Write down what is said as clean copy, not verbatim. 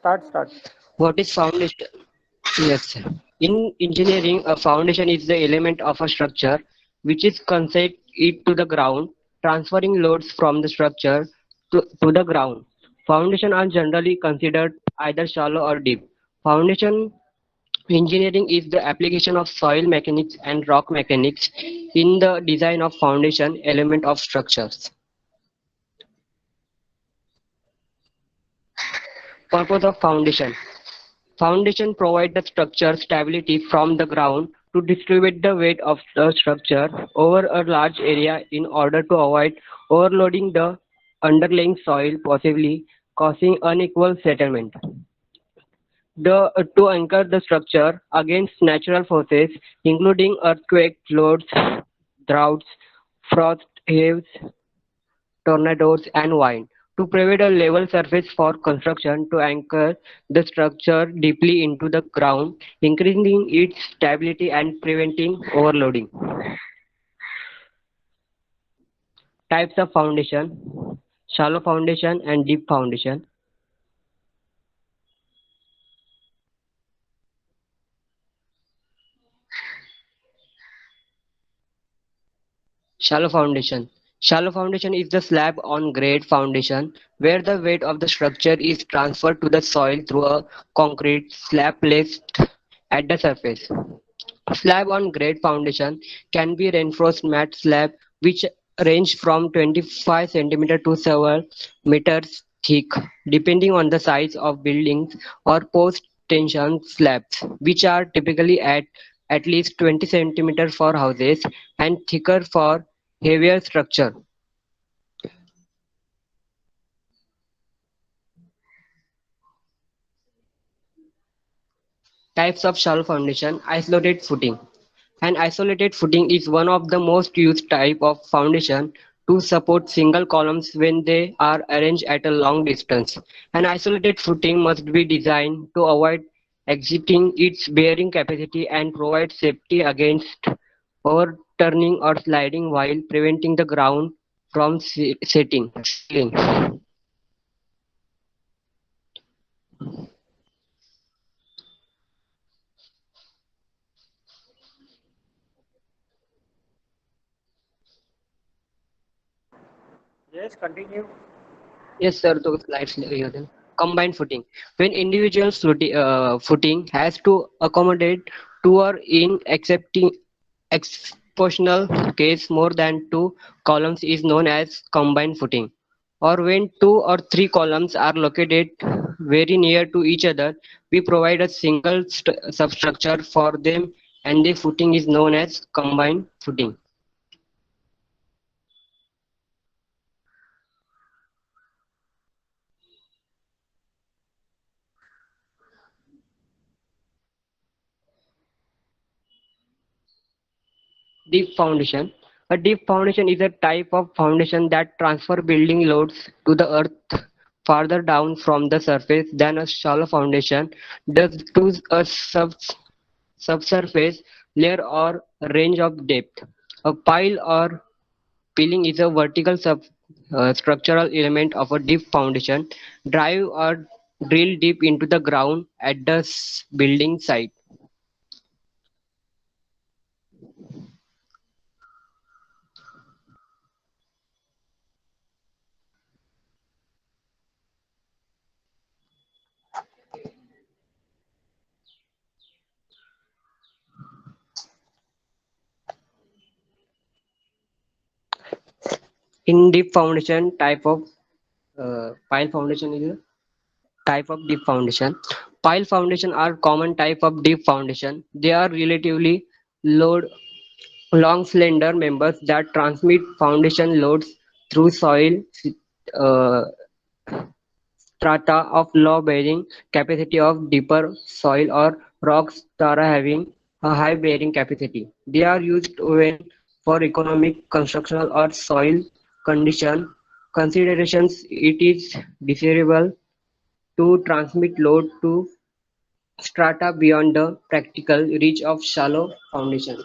Start. What is foundation? Yes, sir. In engineering, a foundation is the element of a structure which is connected it to the ground, transferring loads from the structure to the ground. Foundation are generally considered either shallow or deep. Foundation engineering is the application of soil mechanics and rock mechanics in the design of foundation element of structures. Purpose of foundation. Foundation provide the structure stability from the ground to distribute the weight of the structure over a large area in order to avoid overloading the underlying soil, possibly causing unequal settlement. To anchor the structure against natural forces including earthquake, floods, droughts, frost waves, tornadoes and wind, to provide a level surface for construction to anchor the structure deeply into the ground, increasing its stability and preventing overloading. Types of foundation: shallow foundation and deep foundation. Shallow foundation. Shallow foundation is the slab on grade foundation where the weight of the structure is transferred to the soil through a concrete slab placed at the surface. Slab on grade foundation can be reinforced mat slab which range from 25 cm to several meters thick depending on the size of buildings, or post tension slabs which are typically at least 20 cm for houses and thicker for heavier structure. Types of shallow foundation. Isolated footing. An isolated footing is one of the most used type of foundation to support single columns when they are arranged at a long distance. An isolated footing must be designed to avoid exceeding its bearing capacity and provide safety against overturning or sliding while preventing the ground from setting. Yes, continue. Yes, sir. Those slides here then. Combined footing. When individual footing has to accommodate two or in accepting expositional case more than two columns is known as combined footing. Or when two or three columns are located very near to each other, we provide a single substructure for them and the footing is known as combined footing. Deep foundation. A deep foundation is a type of foundation that transfer building loads to the earth farther down from the surface than a shallow foundation does to a subsurface layer or range of depth. A pile or piling is a vertical structural element of a deep foundation. Drive or drill deep into the ground at the building site. In deep foundation, type of pile foundation is a type of deep foundation. Pile foundation are common type of deep foundation. They are relatively load long slender members that transmit foundation loads through soil uh, strata of low bearing capacity of deeper soil or rock strata having a high bearing capacity. They are used when for economic, constructional or soil condition considerations it is desirable to transmit load to strata beyond the practical reach of shallow foundation.